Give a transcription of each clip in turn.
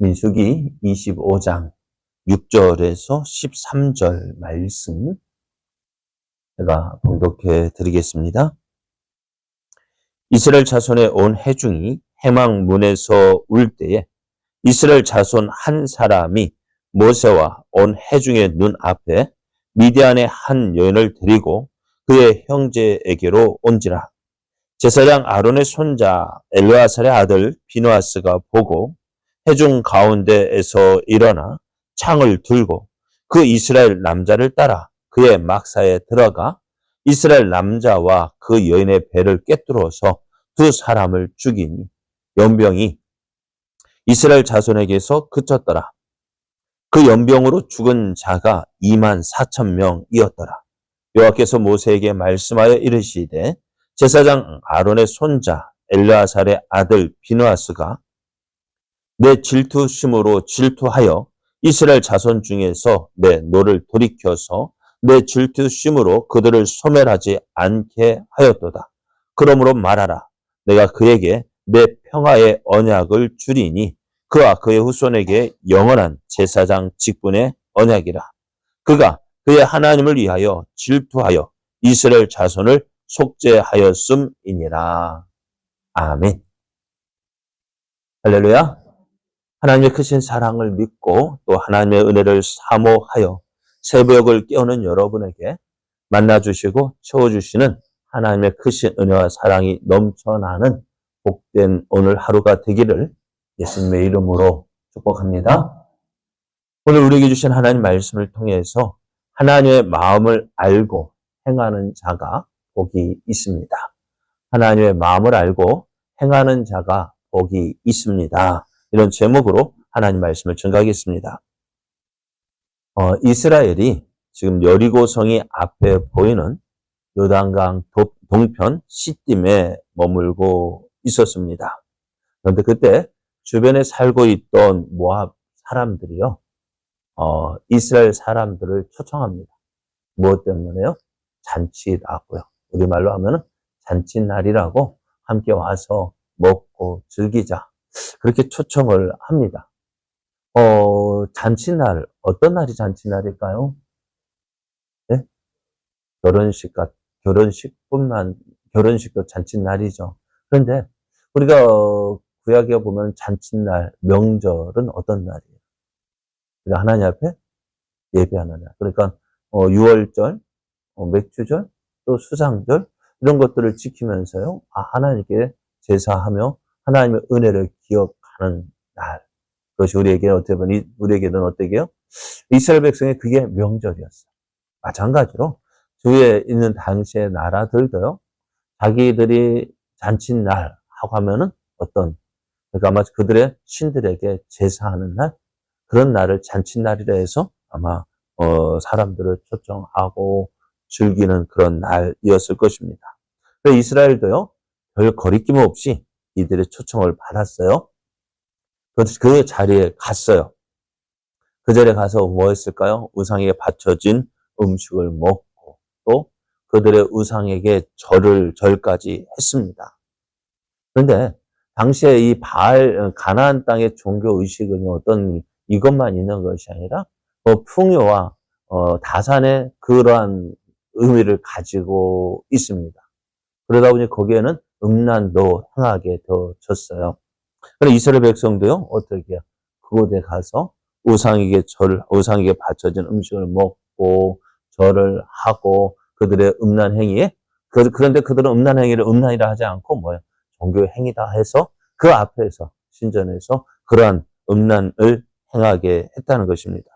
민수기 25장 6절에서 13절 말씀 제가 봉독해 드리겠습니다. 이스라엘 자손의 온 회중이 해망문에서 울 때에 이스라엘 자손 한 사람이 모세와 온 회중의 눈앞에 미디안의 한 여인을 데리고 그의 형제에게로 온지라. 제사장 아론의 손자 엘르아살의 아들 비누아스가 보고 회중 가운데에서 일어나 창을 들고 그 이스라엘 남자를 따라 그의 막사에 들어가 이스라엘 남자와 그 여인의 배를 꿰뚫어서 두 사람을 죽이니 연병이 이스라엘 자손에게서 그쳤더라. 그 연병으로 죽은 자가 24,000명이었더라. 여호와께서 모세에게 말씀하여 이르시되 제사장 아론의 손자 엘르아살의 아들 비누아스가 내 질투심으로 질투하여 이스라엘 자손 중에서 내 노를 돌이켜서 내 질투심으로 그들을 소멸하지 않게 하였도다. 그러므로 말하라. 내가 그에게 내 평화의 언약을 주리니 그와 그의 후손에게 영원한 제사장 직분의 언약이라. 그가 그의 하나님을 위하여 질투하여 이스라엘 자손을 속죄하였음이니라. 아멘. 할렐루야. 하나님의 크신 사랑을 믿고 또 하나님의 은혜를 사모하여 새벽을 깨우는 여러분에게 만나주시고 채워주시는 하나님의 크신 은혜와 사랑이 넘쳐나는 복된 오늘 하루가 되기를 예수님의 이름으로 축복합니다. 오늘 우리에게 주신 하나님 말씀을 통해서 하나님의 마음을 알고 행하는 자가 복이 있습니다. 하나님의 마음을 알고 행하는 자가 복이 있습니다. 이런 제목으로 하나님 말씀을 전가하겠습니다. 이스라엘이 지금 여리고성이 앞에 보이는 요단강 동편 시딤에 머물고 있었습니다. 그런데 그때 주변에 살고 있던 모압 사람들이요, 이스라엘 사람들을 초청합니다. 무엇 때문에요? 잔치라고요. 우리말로 하면은 잔칫날이라고 함께 와서 먹고 즐기자. 그렇게 초청을 합니다. 잔치날, 어떤 날이 잔치날일까요? 네? 결혼식도 잔칫날이죠. 그런데 우리가 구약에 보면 잔칫날, 명절은 어떤 날이에요? 우리가 하나님 앞에 예배하는 날. 그러니까 유월절, 맥주절, 또 수상절 이런 것들을 지키면서요. 하나님께 제사하며 하나님의 은혜를 기억하는 날. 그것이 우리에게는 어떻게요? 이스라엘 백성의 그게 명절이었어요. 마찬가지로 주위에 있는 당시의 나라들도요. 자기들이 잔칫날 하고 하면은 그러니까 아마 그들의 신들에게 제사하는 날, 그런 날을 잔칫날이라 해서 아마 사람들을 초청하고 즐기는 그런 날이었을 것입니다. 그래서 이스라엘도요, 별 거리낌 없이 이들의 초청을 받았어요. 그 자리에 갔어요. 그 자리에 가서 뭐 했을까요? 우상에게 바쳐진 음식을 먹고 또 그들의 우상에게 절까지 했습니다. 그런데 당시에 이 가나안 땅의 종교 의식은 이것만 있는 것이 아니라 풍요와 다산의 그러한 의미를 가지고 있습니다. 그러다 보니 거기에는 음란도 행하게 되어졌어요. 그런데 이스라엘 백성도요, 어떻게 해요? 그곳에 가서 우상에게 바쳐진 음식을 먹고 절을 하고 그들의 음란 행위에 그런데 그들은 음란 행위를 음란이라 하지 않고 종교 행위다 해서 그 앞에서 신전에서 그러한 음란을 행하게 했다는 것입니다.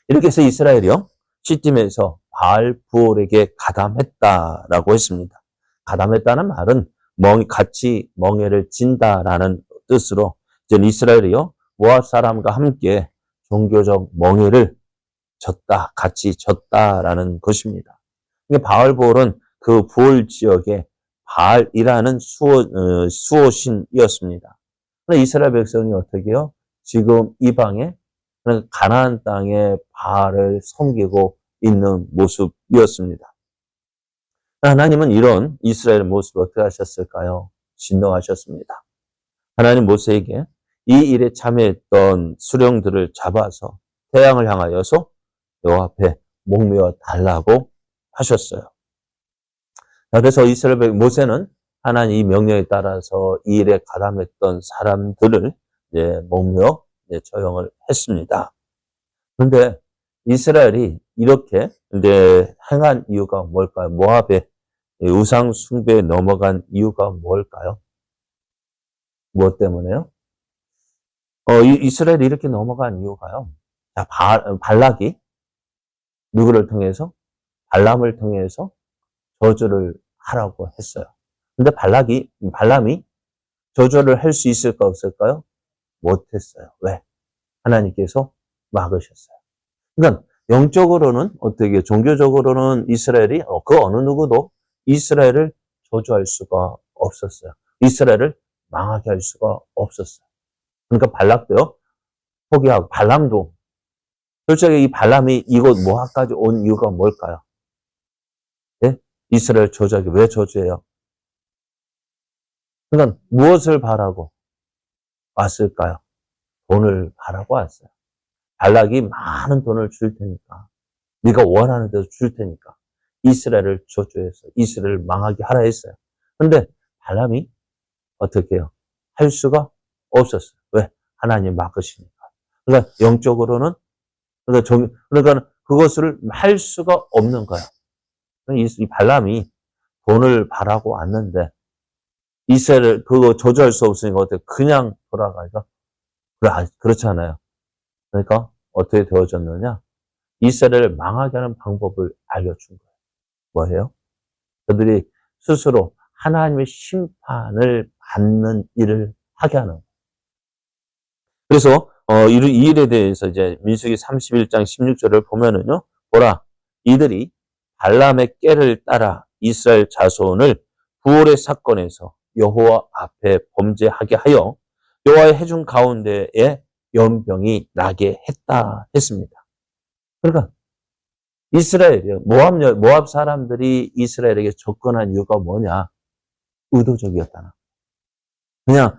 이렇게 해서 이스라엘이요, 시딤에서 바알 부올에게 가담했다라고 했습니다. 가담했다는 말은 같이 멍에를 진다라는 뜻으로 이제 이스라엘이요, 모압 사람과 함께 종교적 멍에를 같이 졌다라는 것입니다. 바알 부올은 그 부올 지역의 바알이라는 수호신이었습니다. 이스라엘 백성이 어떻게 해요? 지금 이방에 가나안 땅에 바알을 섬기고 있는 모습이었습니다. 하나님은 이런 이스라엘 모습을 어떻게 하셨을까요? 진노하셨습니다. 하나님 모세에게 이 일에 참여했던 수령들을 잡아서 태양을 향하여서 여호와 앞에 목매어 달라고 하셨어요. 그래서 이스라엘 백성 모세는 하나님 이 명령에 따라서 이 일에 가담했던 사람들을 이제 목매어 처형을 했습니다. 그런데 이스라엘이 이렇게 이제 행한 이유가 뭘까요? 모압의 우상 숭배에 넘어간 이유가 뭘까요? 무엇 때문에요? 이스라엘이 이렇게 넘어간 이유가요. 자, 발락이 누구를 통해서? 발람을 통해서 저주를 하라고 했어요. 근데 발람이 저주를 할 수 있을까 없을까요? 못했어요. 왜? 하나님께서 막으셨어요. 그러니까 영적으로는 어떻게 종교적으로는 이스라엘이 그 어느 누구도 이스라엘을 저주할 수가 없었어요. 이스라엘을 망하게 할 수가 없었어요. 그러니까 발락도요. 포기하고 발람도 솔직히 이 발람이 이곳 모압까지 온 이유가 뭘까요? 네? 이스라엘 저주하기 왜 저주해요? 그러니까 무엇을 바라고 왔을까요? 돈을 바라고 왔어요. 발락이 많은 돈을 줄 테니까 네가 원하는 대로 줄 테니까 이스라엘을 저주해서 이스라엘을 망하게 하라 했어요. 그런데 발람이 어떻게 해요? 할 수가 없었어요. 왜? 하나님 막으시니까. 그러니까 영적으로는 그러니까 그것을 할 수가 없는 거야. 이 발람이 돈을 바라고 왔는데 이스라엘 그거 저주할 수 없으니까 어떻게 그냥 돌아가니까 그렇잖아요. 그러니까 어떻게 되어졌느냐? 이스라엘을 망하게 하는 방법을 알려준 거예요. 뭐예요? 그들이 스스로 하나님의 심판을 받는 일을 하게 하는 거예요. 그래서 이 일에 대해서 이제 민수기 31장 16절을 보면은요. 보라, 이들이 발람의 꾀를 따라 이스라엘 자손을 부올의 사건에서 여호와 앞에 범죄하게 하여 여호와의 해중 가운데에 연병이 나게 했다 했습니다. 그러니까 이스라엘이요. 모압 사람들이 이스라엘에게 접근한 이유가 뭐냐? 의도적이었다나. 그냥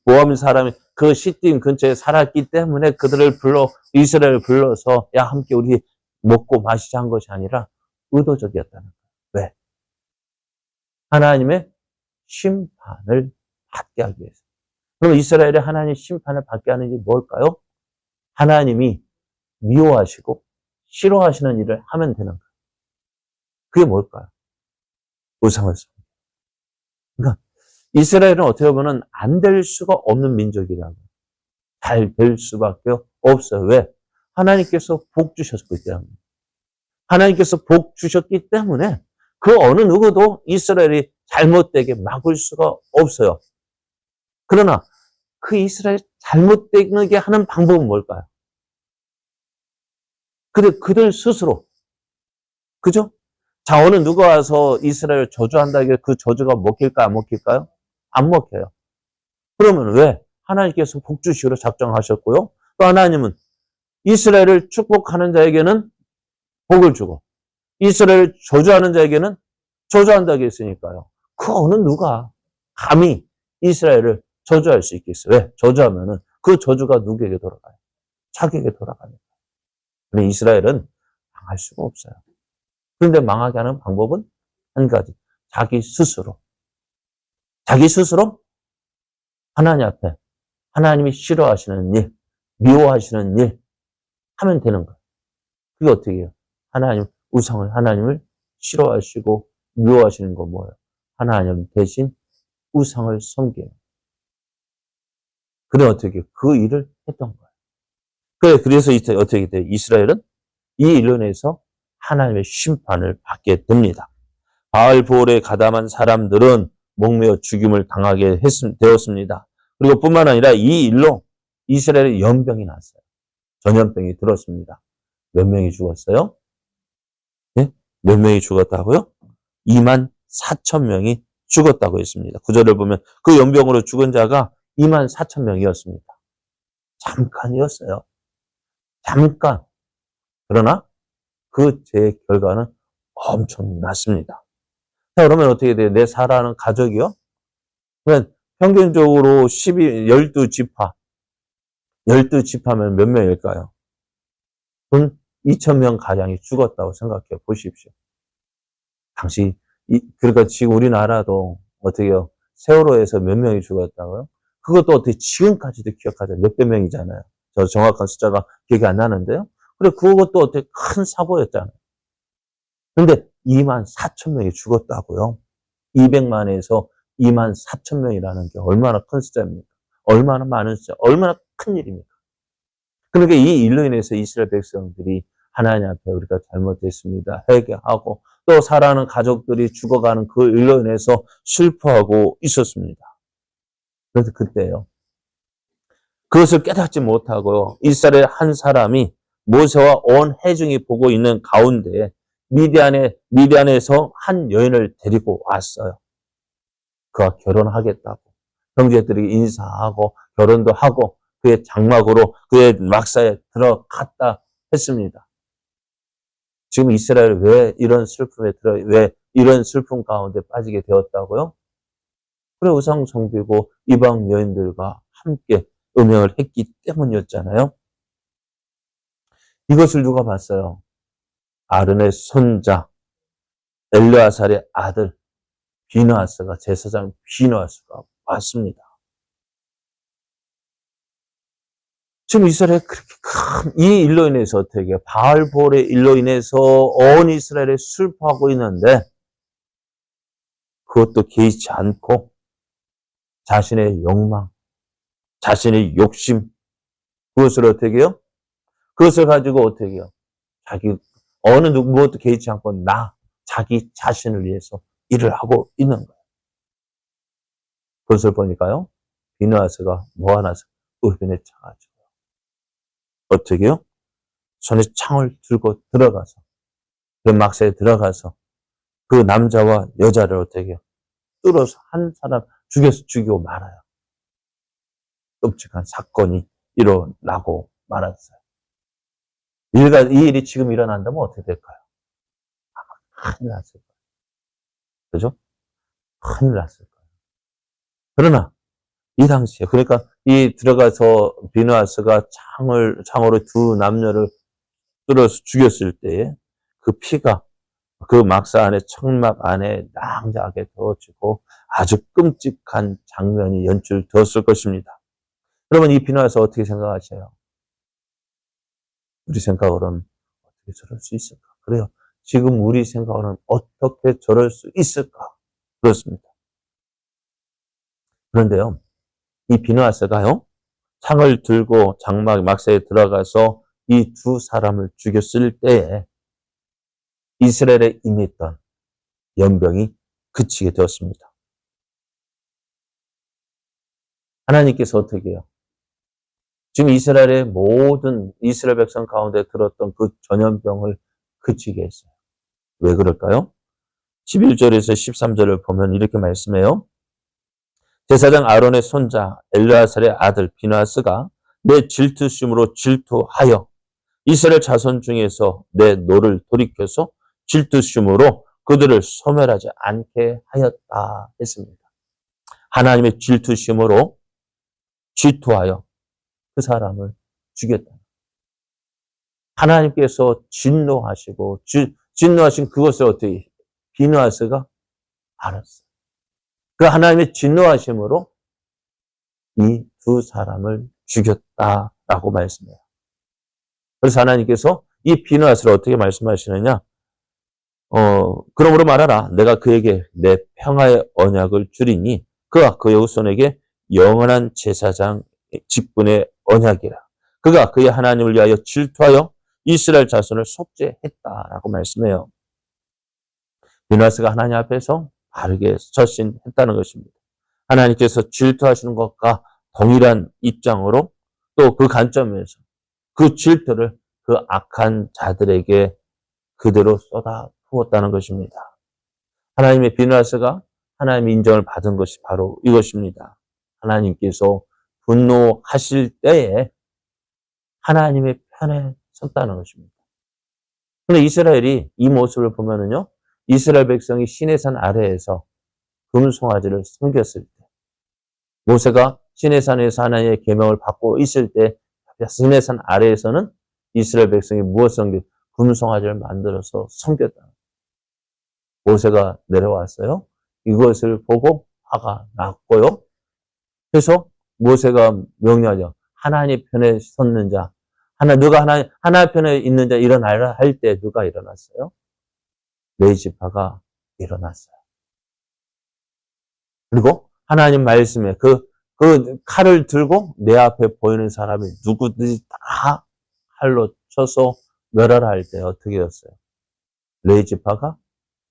모압 사람이 그 시딤 근처에 살았기 때문에 이스라엘을 불러서 야 함께 우리 먹고 마시자 한 것이 아니라 의도적이었다는 거예요. 왜? 하나님의 심판을 받게 하기 위해서. 그럼 이스라엘이 하나님의 심판을 받게 하는 일이 뭘까요? 하나님이 미워하시고 싫어하시는 일을 하면 되는 거예요. 그게 뭘까요? 우상을 씁니다. 그러니까 이스라엘은 어떻게 보면 안 될 수가 없는 민족이라고. 잘 될 수밖에 없어요. 왜? 하나님께서 복 주셨기 때문에. 하나님께서 복 주셨기 때문에 그 어느 누구도 이스라엘이 잘못되게 막을 수가 없어요. 그러나 그 이스라엘 잘못되게 하는 방법은 뭘까요? 그들 스스로. 그죠? 자, 어느 누가 와서 이스라엘을 저주한다기에 그 저주가 먹힐까 안 먹힐까요? 안 먹혀요. 그러면 왜? 하나님께서 복 주시기로 작정하셨고요. 또 하나님은 이스라엘을 축복하는 자에게는 복을 주고 이스라엘을 저주하는 자에게는 저주한다고 했으니까요. 그 어느 누가 감히 이스라엘을 저주할 수 있겠어요? 왜? 저주하면은 그 저주가 누구에게 돌아가요? 자기에게 돌아가니까. 근데 이스라엘은 망할 수가 없어요. 그런데 망하게 하는 방법은 한 가지. 자기 스스로 하나님 앞에 하나님이 싫어하시는 일, 미워하시는 일 하면 되는 거예요. 그게 어떻게 해요? 하나님을 싫어하시고 미워하시는 건 뭐예요? 하나님 대신 우상을 섬겨요. 그래 어떻게 그 일을 했던 거예요. 그래서 어떻게 돼요? 이스라엘은 이 일로 인해서 하나님의 심판을 받게 됩니다. 바알보올에 가담한 사람들은 목매어 죽임을 당하게 되었습니다. 그리고 뿐만 아니라 이 일로 이스라엘에 연병이 났어요. 전염병이 들었습니다. 몇 명이 죽었어요? 네? 몇 명이 죽었다고요? 2만 4천 명이 죽었다고 했습니다. 구절을 보면 그 연병으로 죽은 자가 2만 4천 명이었습니다. 잠깐이었어요. 잠깐. 그러나 그 죄의 결과는 엄청났습니다. 자, 그러면 어떻게 돼요? 내 살아가는 가족이요? 그러면 평균적으로 12지파, 12지파면 몇 명일까요? 돈 2,000명 가량이 죽었다고 생각해 보십시오. 당시, 그러니까 지금 우리나라도 어떻게요? 세월호에서 몇 명이 죽었다고요? 그것도 어떻게 지금까지도 기억하죠. 몇백 명이잖아요. 저 정확한 숫자가 기억이 안 나는데요. 그래, 그것도 어떻게 큰 사고였잖아요. 근데 24,000명이 죽었다고요. 200만에서 24,000명이라는 게 얼마나 큰 숫자입니까? 얼마나 많은 숫자, 얼마나 큰 일입니까? 그러니까 이 일로 인해서 이스라엘 백성들이 하나님 앞에 우리가 잘못했습니다. 회개하고 또 사랑하는 가족들이 죽어가는 그 일로 인해서 슬퍼하고 있었습니다. 그래서 그때요. 그것을 깨닫지 못하고요. 이스라엘 한 사람이 모세와 온 회중이 보고 있는 가운데 미디안에서 한 여인을 데리고 왔어요. 그와 결혼하겠다고. 형제들이 인사하고 결혼도 하고 그의 장막으로 그의 막사에 들어갔다 했습니다. 지금 이스라엘 왜 이런 왜 이런 슬픔 가운데 빠지게 되었다고요? 그래, 우상 숭배고 이방 여인들과 함께 음행을 했기 때문이었잖아요. 이것을 누가 봤어요? 아론의 손자 엘르아살의 아들 비느하스가, 제사장 비느하스가 봤습니다. 지금 이스라엘이 그렇게 큰 이 일로 인해서 어떻게 바알볼의 일로 인해서 온 이스라엘이 슬퍼하고 있는데 그것도 개의치 않고 자신의 욕망, 자신의 욕심, 그것을 어떻게 해요? 그것을 가지고 어떻게 해요? 자기 어느 누구 무엇도 개의치 않고 자기 자신을 위해서 일을 하고 있는 거예요. 그것을 보니까요. 비느하스가 뭐 하나 의변에 차가지고 어떻게 해요? 손에 창을 들고 들어가서 그 막사에 들어가서 그 남자와 여자를 어떻게 해요? 뚫어서 한 사람 죽이고 말아요. 끔찍한 사건이 일어나고 말았어요. 이 일이 지금 일어난다면 어떻게 될까요? 아마 큰일 났을 거예요. 그죠? 큰일 났을 거예요. 그러나 이 당시에 그러니까 이 들어가서 비느하스가 창으로 두 남녀를 뚫어서 죽였을 때에 그 피가 그 막사 안에 청막 안에 낭자하게 되어지고 아주 끔찍한 장면이 연출되었을 것입니다. 그러면 이 비느하스 어떻게 생각하세요? 우리 생각으로는 어떻게 저럴 수 있을까? 그래요. 지금 우리 생각으로는 어떻게 저럴 수 있을까? 그렇습니다. 그런데요, 이 비느하스가요, 창을 들고 장막 막사에 들어가서 이 두 사람을 죽였을 때에 이스라엘에 임했던 연병이 그치게 되었습니다. 하나님께서 어떻게 해요? 지금 이스라엘의 모든 이스라엘 백성 가운데 들었던 그 전염병을 그치게 했어요. 왜 그럴까요? 11절에서 13절을 보면 이렇게 말씀해요. 제사장 아론의 손자 엘르아살의 아들 비느하스가 내 질투심으로 질투하여 이스라엘 자손 중에서 내 노를 돌이켜서 질투심으로 그들을 소멸하지 않게 하였다 했습니다. 하나님의 질투심으로 질투하여 그 사람을 죽였다. 하나님께서 진노하시고 진노하신 그것을 어떻게 비느하스가 알았어요. 그 하나님의 진노하심으로 이 두 사람을 죽였다라고 말씀해요. 그래서 하나님께서 이 비느하스를 어떻게 말씀하시느냐? 그러므로 말하라. 내가 그에게 내 평화의 언약을 주리니 그가 그의 후손에게 영원한 제사장 직분의 언약이라. 그가 그의 하나님을 위하여 질투하여 이스라엘 자손을 속죄했다라고 말씀해요. 비느하스가 하나님 앞에서 바르게 처신했다는 것입니다. 하나님께서 질투하시는 것과 동일한 입장으로 또 그 관점에서 그 질투를 그 악한 자들에게 그대로 쏟아 부었다는 것입니다. 하나님의 비느하스가 하나님의 인정을 받은 것이 바로 이것입니다. 하나님께서 분노하실 때에 하나님의 편에 섰다는 것입니다. 그런데 이스라엘이 이 모습을 보면은요, 이스라엘 백성이 시내산 아래에서 금송아지를 섬겼을 때, 모세가 시내산에서 하나님의 계명을 받고 있을 때 시내산 아래에서는 이스라엘 백성이 무엇을 섬겨? 금송아지를 만들어서 섬겼다. 모세가 내려왔어요. 이것을 보고 화가 났고요. 그래서 모세가 명령하죠. 하나님 편에 섰는 자, 누가 하나님 편에 있는 자 일어나라 할 때 누가 일어났어요? 레위지파가 일어났어요. 그리고 하나님 말씀에 그 칼을 들고 내 앞에 보이는 사람이 누구든지 다 칼로 쳐서 멸하라 할 때 어떻게 했어요? 레위지파가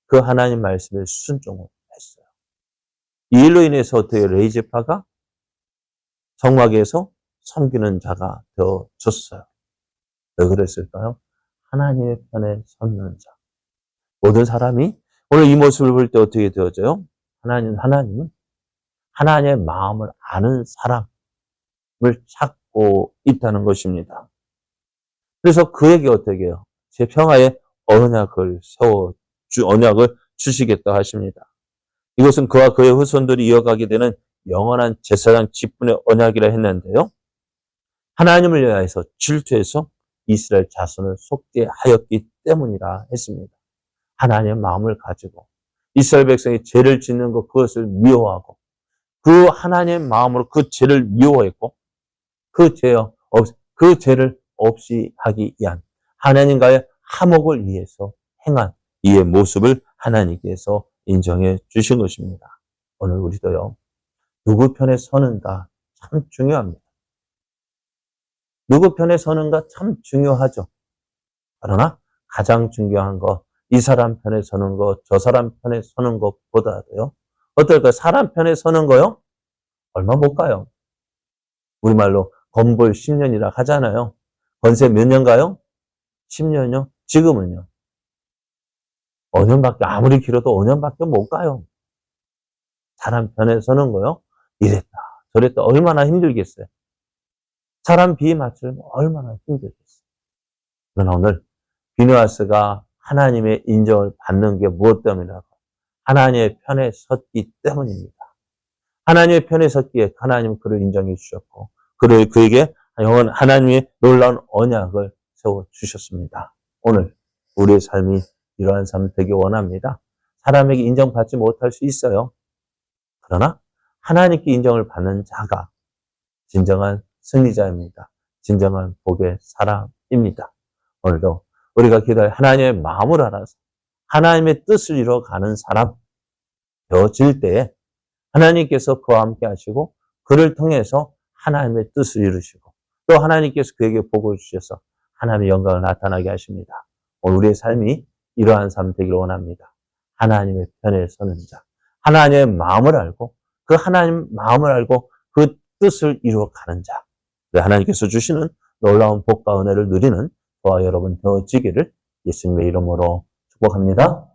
그 하나님 말씀에 순종을 했어요. 이 일로 인해서 어떻게 레위지파가 성막에서 섬기는 자가 되어졌어요. 왜 그랬을까요? 하나님의 편에 섰는 자. 모든 사람이 오늘 이 모습을 볼 때 어떻게 되어져요? 하나님은 하나님의 마음을 아는 사람을 찾고 있다는 것입니다. 그래서 그에게 어떻게 해요? 제 평화의 언약을 언약을 주시겠다 하십니다. 이것은 그와 그의 후손들이 이어가게 되는 영원한 제사장 직분의 언약이라 했는데요. 하나님을 위하여서 질투해서 이스라엘 자손을 속죄하였기 때문이라 했습니다. 하나님의 마음을 가지고 이스라엘 백성이 죄를 짓는 것 그것을 미워하고 그 하나님의 마음으로 그 죄를 미워했고 그 죄를 없이 하기 위한 하나님과의 화목을 위해서 행한 이의 모습을 하나님께서 인정해 주신 것입니다. 오늘 우리도요. 누구 편에 서는가 참 중요합니다. 누구 편에 서는가 참 중요하죠. 그러나 가장 중요한 거 이 사람 편에 서는 거, 저 사람 편에 서는 것보다도요. 어떨까요? 사람 편에 서는 거요? 얼마 못 가요. 우리말로 건볼 10년이라 하잖아요. 건세 몇 년 가요? 10년요? 지금은요? 5년밖에, 아무리 길어도 5년밖에 못 가요. 사람 편에 서는 거요? 이랬다, 저랬다, 얼마나 힘들겠어요. 사람 비에 맞추면 얼마나 힘들겠어요. 그러나 오늘 비느하스가 하나님의 인정을 받는 게 무엇 때문이라고? 하나님의 편에 섰기 때문입니다. 하나님의 편에 섰기에 하나님은 그를 인정해 주셨고 그에게 하나님의 놀라운 언약을 세워주셨습니다. 오늘 우리의 삶이 이러한 삶 되기 원합니다. 사람에게 인정받지 못할 수 있어요. 그러나 하나님께 인정을 받는 자가 진정한 승리자입니다. 진정한 복의 사람입니다. 오늘도 우리가 기도할 하나님의 마음을 알아서 하나님의 뜻을 이루어가는 사람 되어질 때에 하나님께서 그와 함께 하시고 그를 통해서 하나님의 뜻을 이루시고 또 하나님께서 그에게 복을 주셔서 하나님의 영광을 나타나게 하십니다. 오늘 우리의 삶이 이러한 삶 되기를 원합니다. 하나님의 편에 서는 자, 하나님의 마음을 알고 그 하나님 마음을 알고 그 뜻을 이루어가는 자, 하나님께서 주시는 놀라운 복과 은혜를 누리는 저와 여러분 되어지기를 예수님의 이름으로 축복합니다.